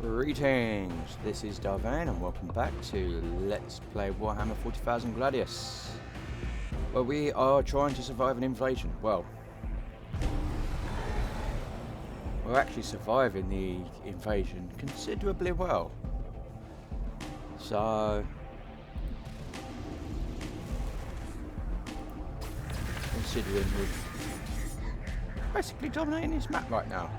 Greetings, this is Vane and welcome back to Let's Play Warhammer 40,000 Gladius. Well, we are trying to survive an invasion. Well, we're actually surviving the invasion considerably well. So, considering we're basically dominating this map right now.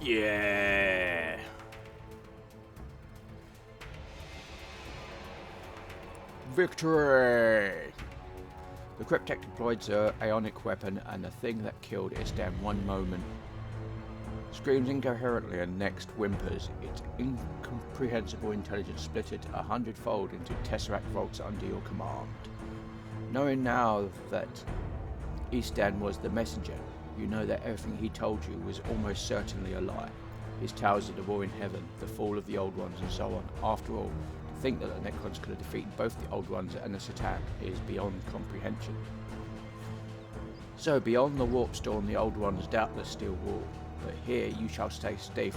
Yeah. Victory! The Cryptek deployed the ionic weapon, and the thing that killed Istan one moment screams incoherently and next whimpers. Its incomprehensible intelligence split it 100-fold into tesseract vaults under your command. Knowing now that Istan was the messenger, you know that everything he told you was almost certainly a lie. His tales of the war in heaven, the fall of the Old Ones, and so on. After all, to think that the Necrons could have defeated both the Old Ones and the Satan is beyond comprehension. So beyond the warp storm, the Old Ones doubtless still rule. But here you shall stay safe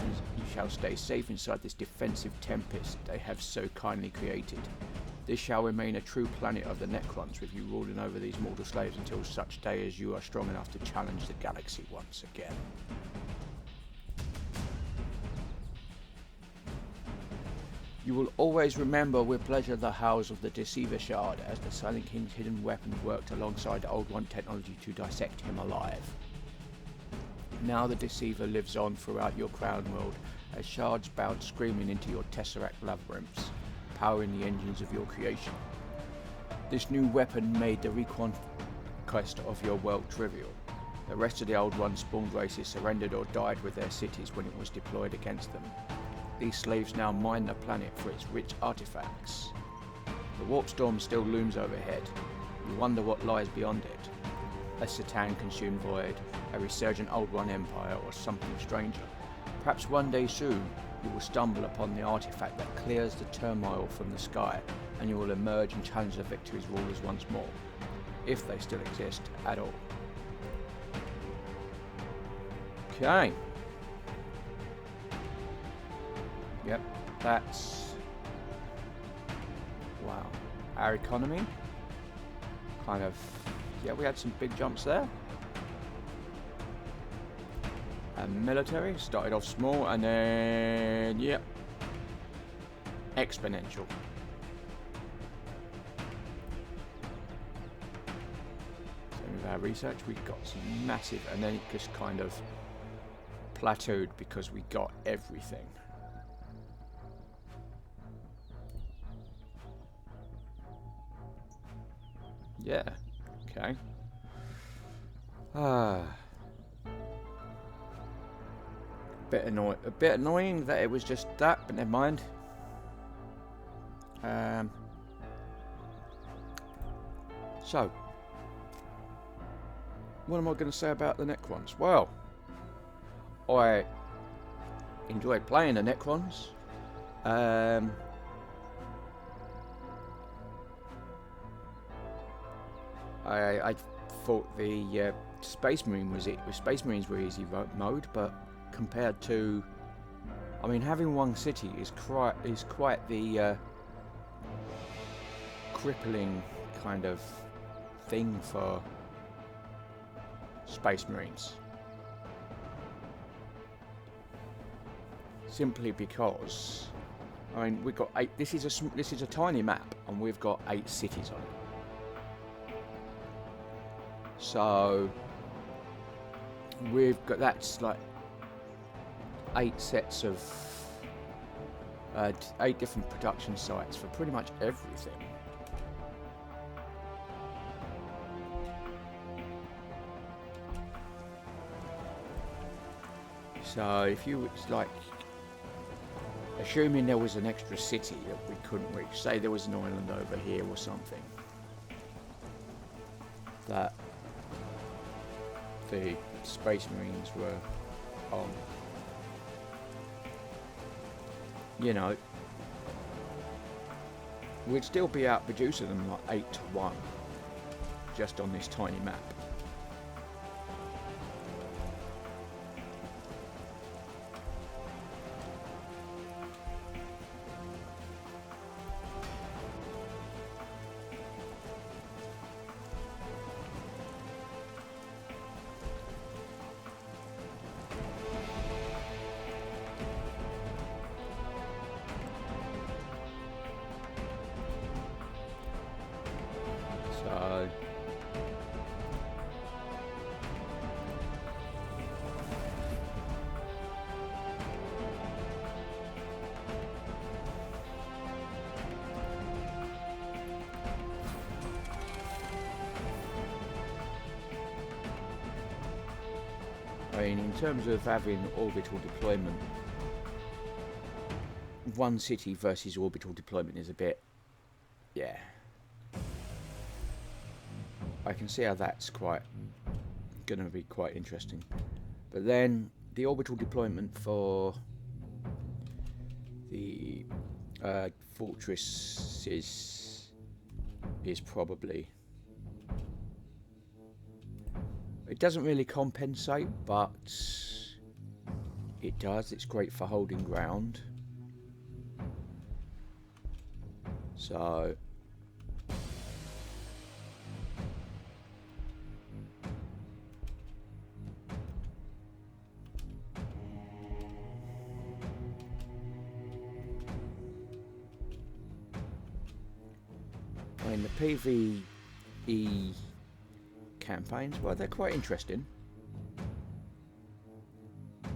inside this defensive tempest they have so kindly created. This shall remain a true planet of the Necrons, with you ruling over these mortal slaves until such day as you are strong enough to challenge the galaxy once again. You will always remember with pleasure the howls of the Deceiver Shard as the Silent King's hidden weapon worked alongside Old One technology to dissect him alive. Now the Deceiver lives on throughout your crown world as shards bound screaming into your tesseract labyrinths, powering the engines of your creation. This new weapon made the reconquest of your world trivial. The rest of the Old One spawned races surrendered or died with their cities when it was deployed against them. These slaves now mine the planet for its rich artifacts. The warp storm still looms overhead. You wonder what lies beyond it. A Satan-consumed void, a resurgent Old One empire, or something stranger. Perhaps one day soon you will stumble upon the artifact that clears the turmoil from the sky, and you will emerge and challenge the victory's rulers once more, if they still exist at all. Okay. Yep, that's... wow. Our economy. Kind of... yeah, we had some big jumps there. And military started off small and then, yep, exponential. So with our research, we got some massive, and then it just kind of plateaued because we got everything. Yeah, okay. A bit annoying that it was just that, but never mind. So, what am I going to say about the Necrons? Well, I enjoyed playing the Necrons. I thought the Space Marines were easy mode, but compared to, I mean, having one city is quite the crippling kind of thing for Space Marines. Simply because, I mean, we've got 8. This is a tiny map, and we've got 8 cities on it. So we've got, that's like 8 sets of 8 different production sites for pretty much everything. So if you was like assuming there was an extra city that we couldn't reach, say there was an island over here or something that the Space Marines were on, you know, we'd still be out producing them like 8-1 just on this tiny map. I mean, in terms of having orbital deployment, one city versus orbital deployment is a bit, yeah. I can see how that's going to be quite interesting. But then the orbital deployment for the fortresses is probably, it doesn't really compensate, but it does. It's great for holding ground. So I mean, the PvE campaigns, well, they're quite interesting. I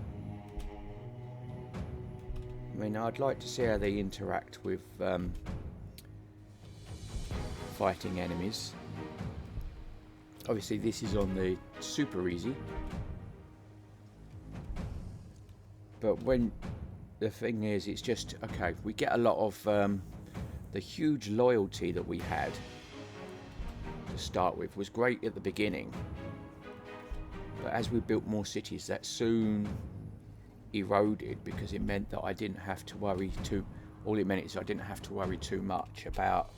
mean, I'd like to see how they interact with fighting enemies. Obviously, this is on the super easy, but when the thing is, it's just okay. We get a lot of the huge loyalty that we had to start with was great at the beginning, but as we built more cities, that soon eroded because it meant that I didn't have to worry too. All it meant is I didn't have to worry too much about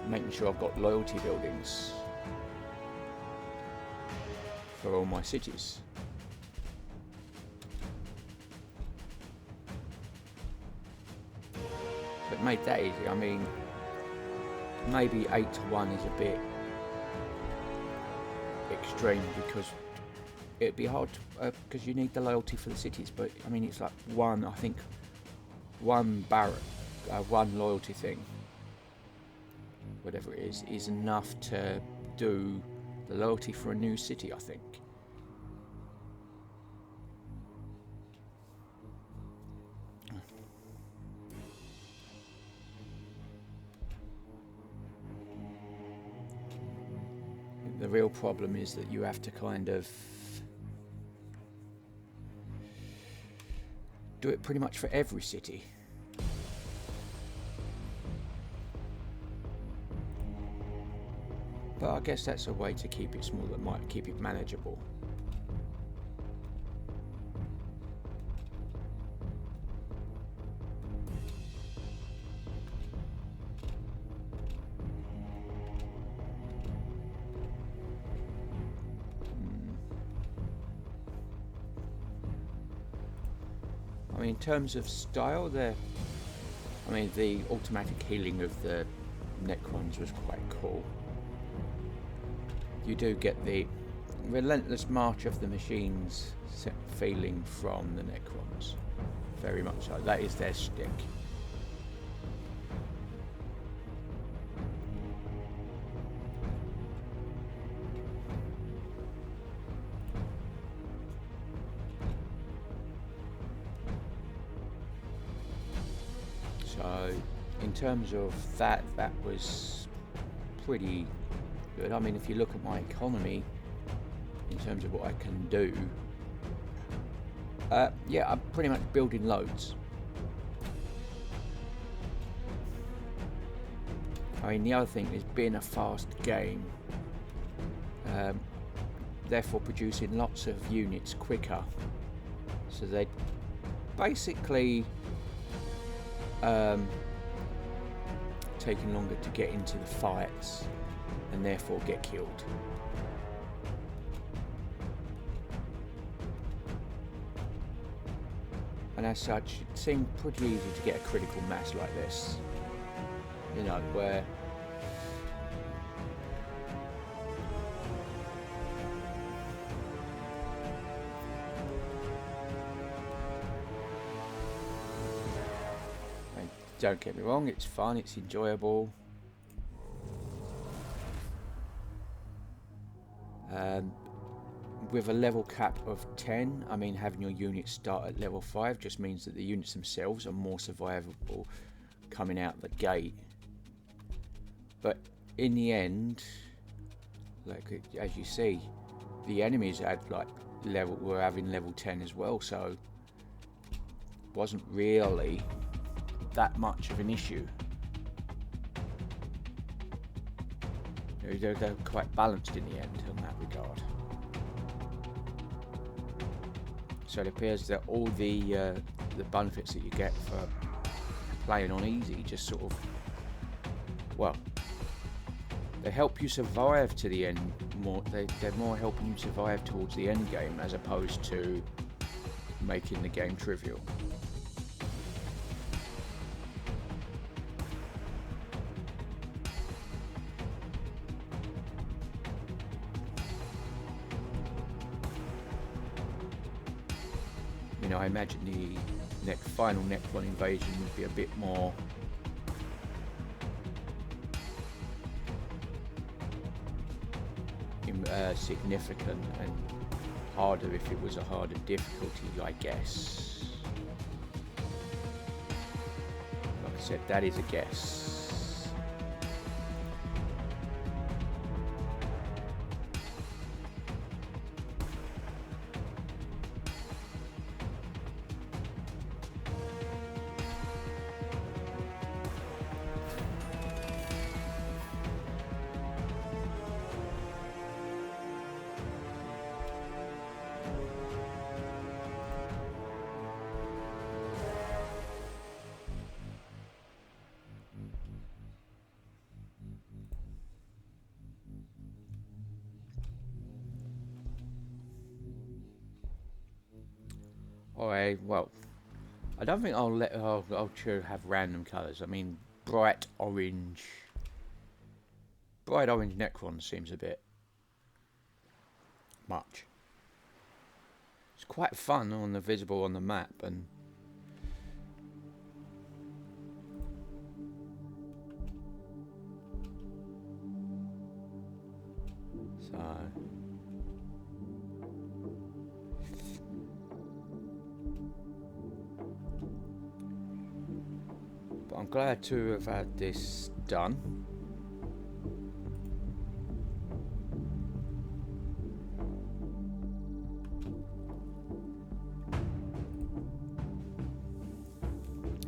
making sure I've got loyalty buildings for all my cities. So it made that easy. I mean, maybe 8-to-1 is a bit extreme because it'd be hard because you need the loyalty for the cities, but I mean it's like one barrack, one loyalty thing, whatever it is enough to do the loyalty for a new city, I think. The real problem is that you have to kind of do it pretty much for every city. But I guess that's a way to keep it small that might keep it manageable. I mean, in terms of style, the automatic healing of the Necrons was quite cool. You do get the relentless march of the machines feeling from the Necrons. Very much so. That is their shtick. So, in terms of that was pretty good. I mean, if you look at my economy, in terms of what I can do, yeah, I'm pretty much building loads. I mean, the other thing is being a fast game, therefore producing lots of units quicker, so they basically taking longer to get into the fights and therefore get killed. And as such, it seemed pretty easy to get a critical mass like this, you know, where don't get me wrong, it's fun, it's enjoyable. With a level cap of 10, I mean, having your units start at level 5 just means that the units themselves are more survivable coming out the gate. But in the end, Like as you see, the enemies had like were having level 10 as well, so it wasn't really that much of an issue. They're quite balanced in the end in that regard. So it appears that all the benefits that you get for playing on easy just sort of, well, they help you survive to the end more. They're more helping you survive towards the end game as opposed to making the game trivial. You know, I imagine the final Necron invasion would be a bit more significant and harder if it was a harder difficulty, I guess. Like I said, that is a guess. Alright, well, I don't think I'll have random colours. I mean, bright orange Necron seems a bit much. It's quite fun on the visible on the map, and so. But I'm glad to have had this done.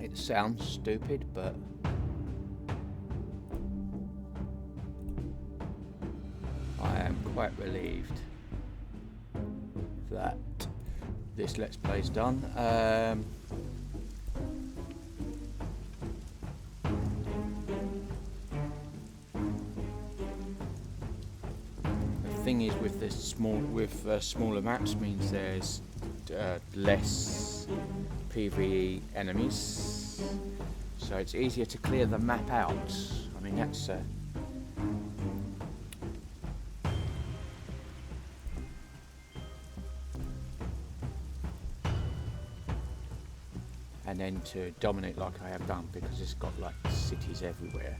It sounds stupid, but I am quite relieved that this Let's Play's done. Thing is, with this smaller maps means there's less PvE enemies, so it's easier to clear the map out. I mean, that's and then to dominate like I have done, because it's got like cities everywhere.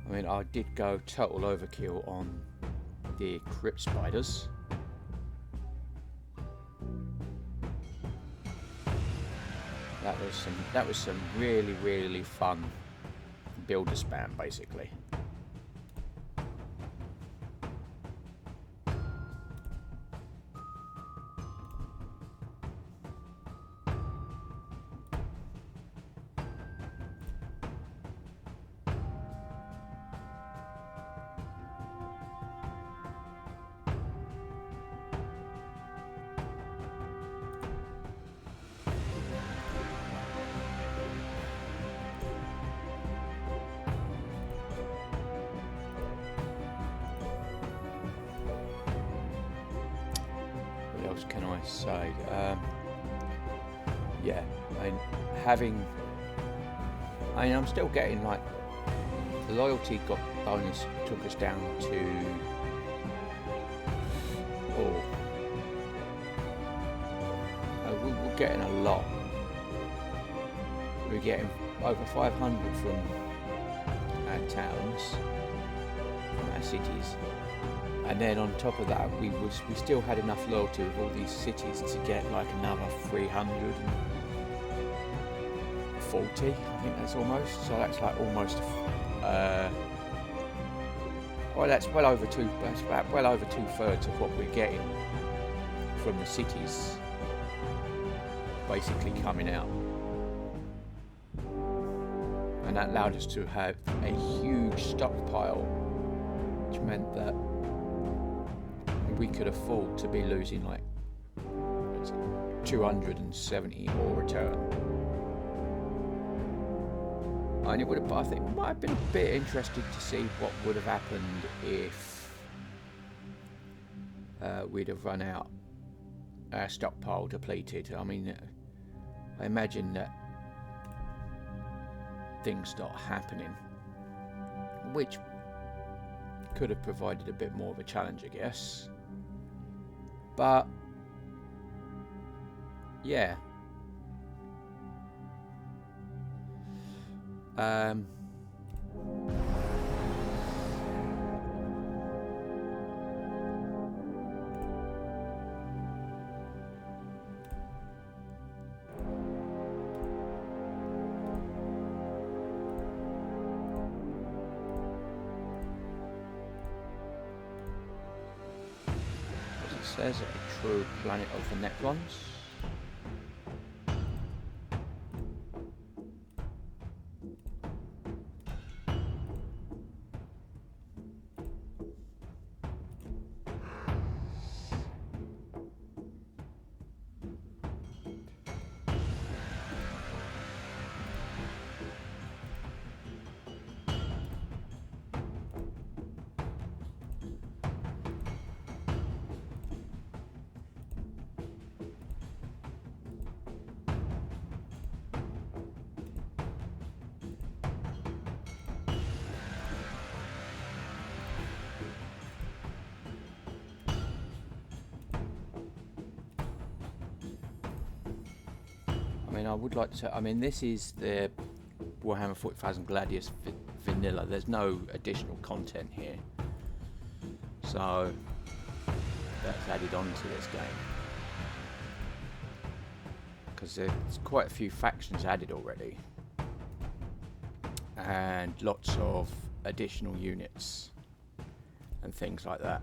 I mean, I did go total overkill on the crypt spiders. That was some really fun builder spam, basically. Can I say? Yeah, I'm still getting, like, the loyalty bonus took us down to we're getting a lot. We're getting over 500 from our towns, our cities, and then on top of that we still had enough loyalty with all these cities to get like another 340. I think that's almost. So that's like almost. Well, that's well over two. That's about well over 2/3 of what we're getting from the cities, basically coming out. And that allowed us to have a huge stockpile, which meant that we could afford to be losing like 270 ore return. And it would have, I think, might have been a bit interested to see what would have happened if we'd have run out, our stockpile depleted. I mean, I imagine that things start happening, which could have provided a bit more of a challenge, I guess. But yeah, says a true planet of the Necrons. I would like to. I mean, this is the Warhammer 40,000 Gladius vanilla. There's no additional content here, so that's added on to this game because there's quite a few factions added already, and lots of additional units and things like that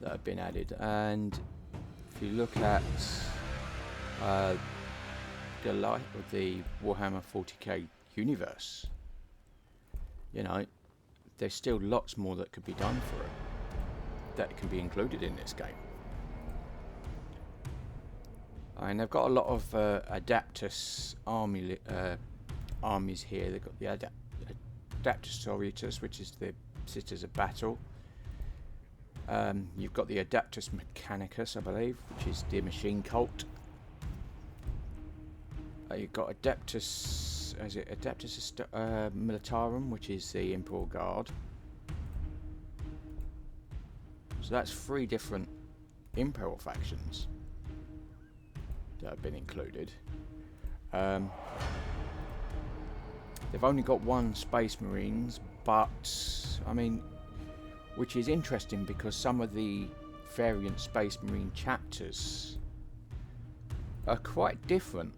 that have been added. And if you look at the light of the Warhammer 40k universe, you know, there's still lots more that could be done for it, that can be included in this game. And they've got a lot of Adeptus armies here. They've got the Adeptus Sororitas, which is the Sisters of Battle. You've got the Adeptus Mechanicus, I believe, which is the Machine Cult. You've got Adeptus Militarum, which is the Imperial Guard. So that's 3 different Imperial factions that have been included. They've only got 1 Space Marines, but I mean, which is interesting because some of the variant Space Marine chapters are quite different.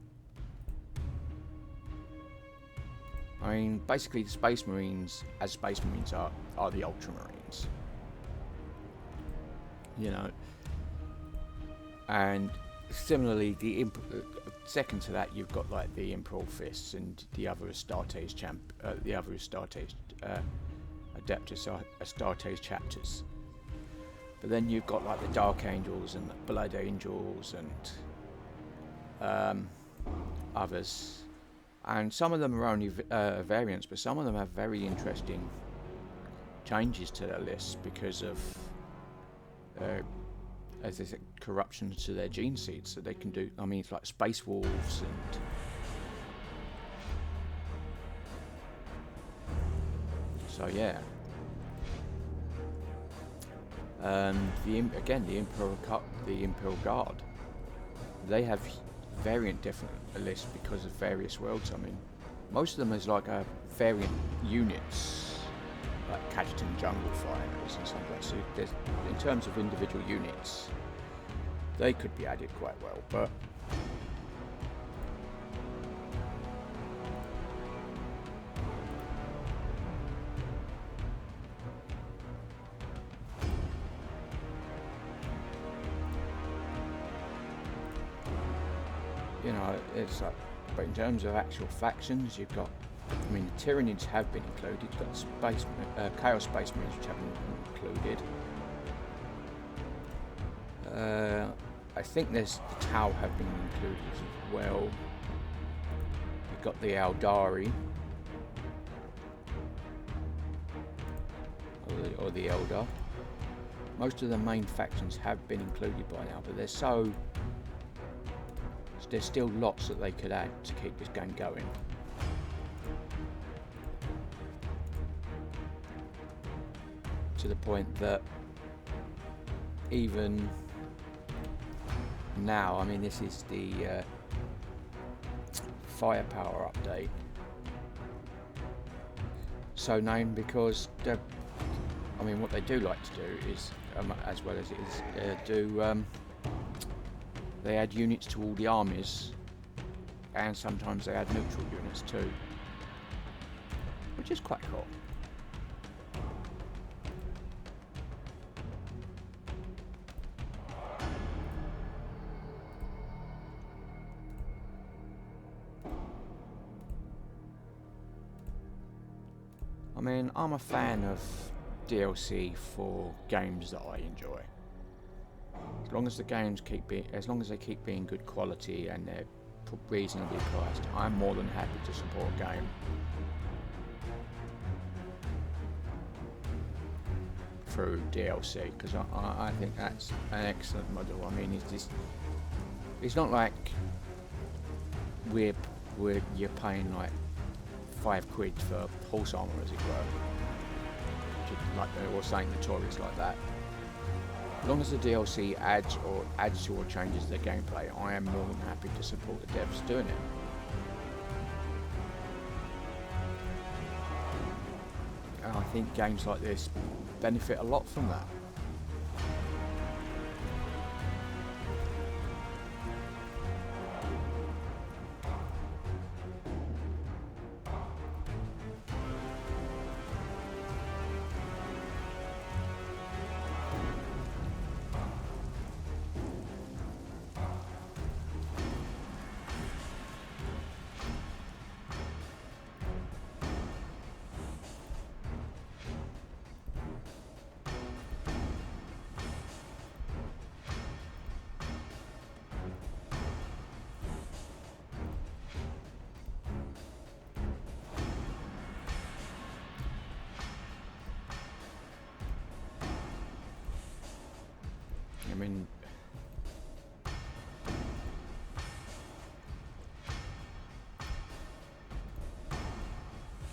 I mean, basically the Space Marines, as Space Marines are the Ultramarines. You know. And similarly, second to that, you've got like the Imperial Fists and the other Astartes Adeptus Astartes chapters. But then you've got like the Dark Angels and the Blood Angels and others. And some of them are only variants, but some of them have very interesting changes to their lists because of, as they say, corruptions to their gene seeds. So they can do, I mean, it's like Space Wolves and so yeah. The Imperial Guard. They have variant different lists because of various worlds. I mean, most of them is like a variant units, like Cajetan Jungle Fighters and something like that. So there's, in terms of individual units, they could be added quite well, but you know, it's like, but in terms of actual factions, you've got, I mean, the Tyranids have been included. You've got Space, Chaos Space Marines, which haven't been included. I think there's the Tau have been included as well. You've got the Eldari, or the Eldar. Most of the main factions have been included by now, but there's still lots that they could add to keep this game going. To the point that even now, I mean, this is the firepower update. So named because I mean, what they do like to do is, as well as it is, they add units to all the armies, and sometimes they add neutral units too, which is quite cool. I mean, I'm a fan of DLC for games that I enjoy. As long as the games they keep being good quality and they're reasonably priced, I'm more than happy to support a game. Through DLC, because I think that's an excellent model. I mean, it's not like you're paying like £5 for horse armour, as it were, like they were saying, notorious like that. As long as the DLC adds to or changes the gameplay, I am more than happy to support the devs doing it. And I think games like this benefit a lot from that. I mean,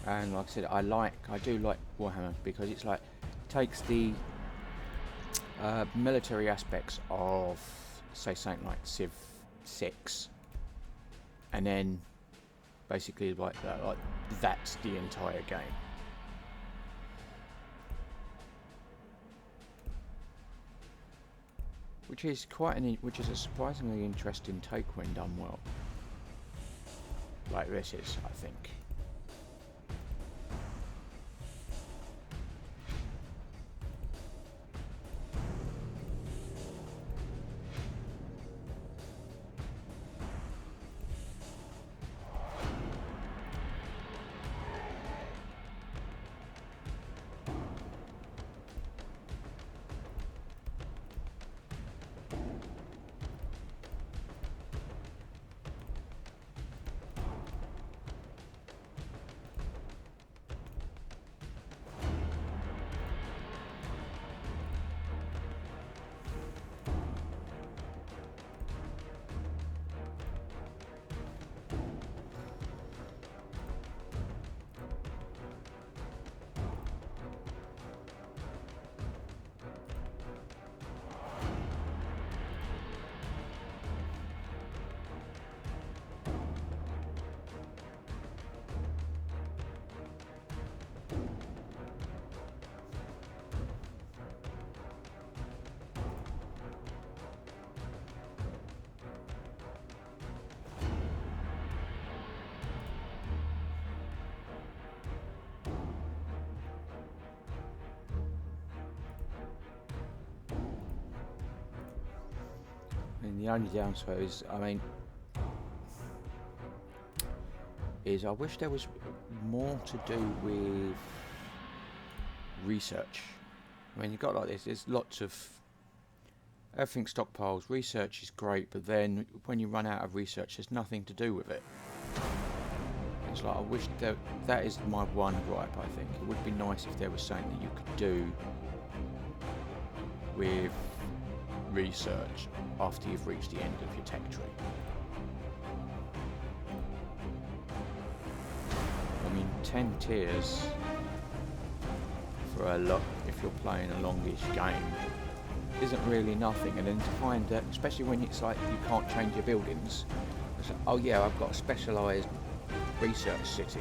and like I said, I do like Warhammer because it's like takes the military aspects of, say, something like Civ 6, and then basically like that's the entire game. Which is a surprisingly interesting take when done well. Like this is, I think. the only downside is, I mean, is I wish there was more to do with research. I mean, you've got like this, there's lots of, everything stockpiles, research is great, but then when you run out of research, there's nothing to do with it. It's like, I wish that is my one gripe, I think. It would be nice if there was something that you could do with research after you've reached the end of your tech tree. I mean, 10 tiers for a lot, if you're playing a longish game, isn't really nothing. And then to find that, especially when it's like you can't change your buildings, it's like, oh yeah, I've got a specialised research city,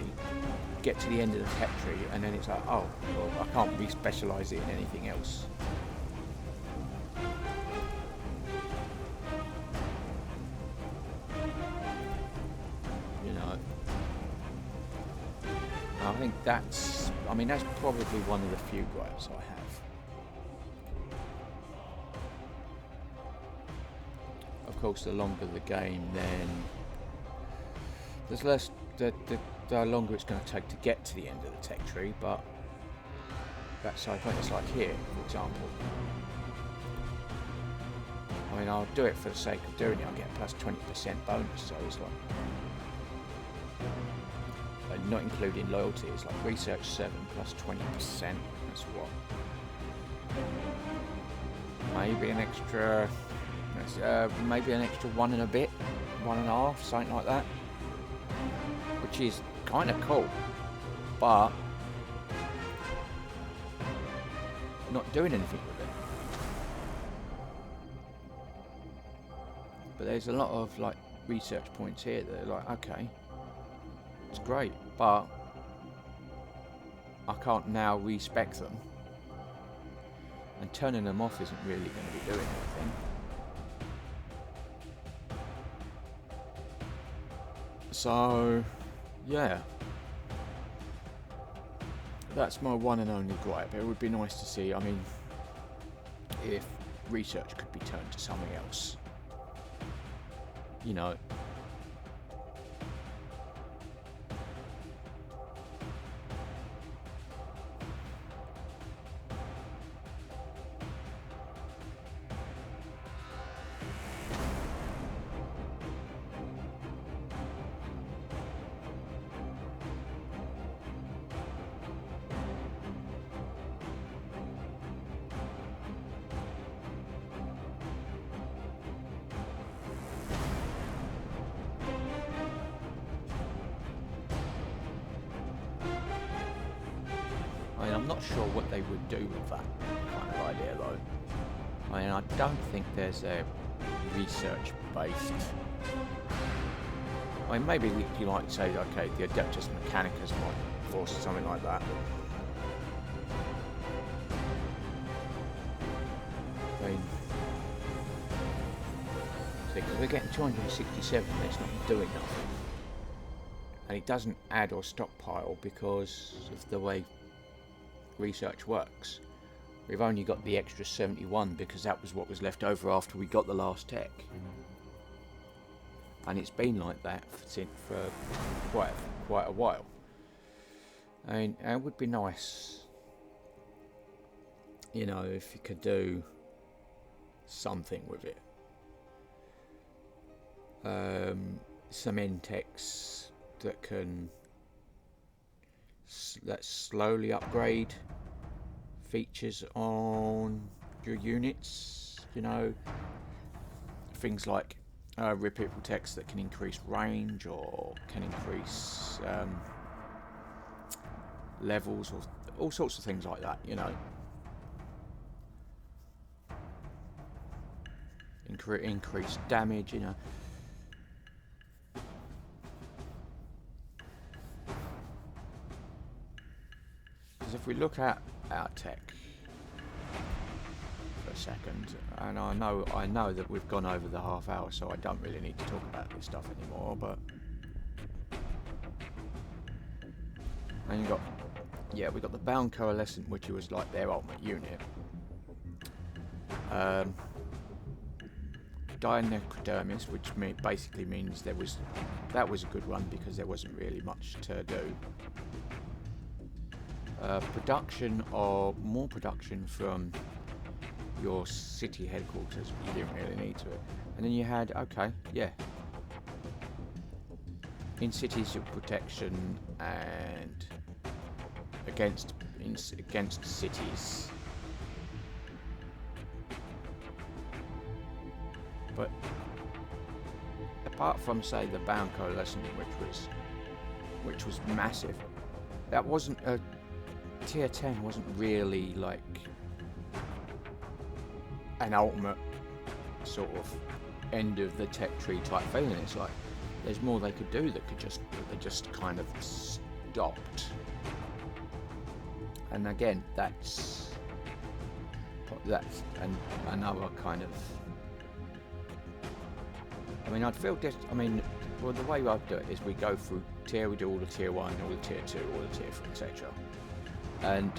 get to the end of the tech tree, and then it's like, oh, well, I can't re-specialise it in anything else. You know, I think that's, I mean, that's probably one of the few gripes I have. Of course, the longer the game, then there's less, the longer it's going to take to get to the end of the tech tree, but that's so when it's like here, for example. I mean, I'll do it for the sake of doing it, I'll get a plus 20% bonus, so it's like, not including loyalty, it's like research 7 plus 20%, that's what? Maybe an extra, maybe an extra 1 and a bit, 1.5, something like that. Which is kind of cool, but not doing anything with it. But there's a lot of like research points here that are like, okay, it's great, but I can't now respec them, and turning them off isn't really going to be doing anything. So yeah, that's my one and only gripe. It would be nice to see, I mean, if research could be turned to something else, you know. I'm not sure what they would do with that kind of idea though. I mean, I don't think there's a research based, I mean, maybe you might say, okay, the Adeptus Mechanicus might force something like that. I mean, because we're getting 267 and it's not doing nothing. And it doesn't add or stockpile because of the way research works. We've only got the extra 71 because that was what was left over after we got the last tech, and it's been like that for quite a while. I mean, it would be nice, you know, if you could do something with it. Some in-techs that can slowly upgrade features on your units, you know, things like repeatable text that can increase range or can increase levels, or all sorts of things like that, you know. Increase damage, you know. Because if we look at our tech for a second, and I know that we've gone over the half hour, so I don't really need to talk about this stuff anymore, but and we got the Bound Coalescent, which was like their ultimate unit. Necrodermis, which basically means that was a good one because there wasn't really much to do. More production from your city headquarters, but you didn't really need to. And then you had, okay, yeah, in cities of protection and against cities. But apart from, say, the Bound Coalition, which was massive, that wasn't a tier 10. Wasn't really like an ultimate sort of end of the tech tree type feeling. It's like there's more they could do that they just kind of stopped. And again, that's another kind of. I mean, I'd feel this. I mean, well, the way I'd do it is we go through tier. We do all the tier 1, all the tier 2, all the tier 3, etc. And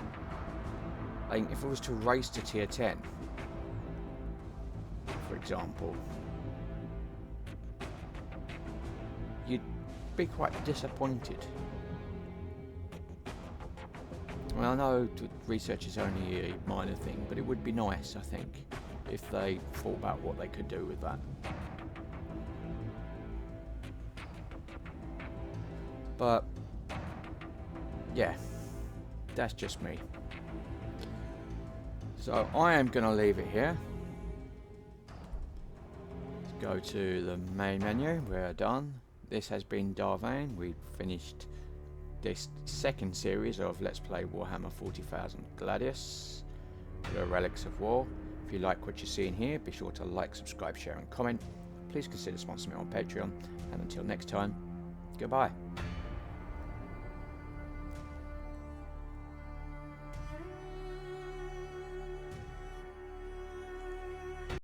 I think if it was to race to tier 10, for example, you'd be quite disappointed. Well, I know research is only a minor thing, but it would be nice, I think, if they thought about what they could do with that. But yeah, that's just me. So I am going to leave it here. Let's go to the main menu. We're done. This has been Vane. We've finished this second series of Let's Play Warhammer 40,000 Gladius, the Relics of War. If you like what you're seeing here, be sure to like, subscribe, share and comment. Please consider sponsoring me on Patreon. And until next time, goodbye.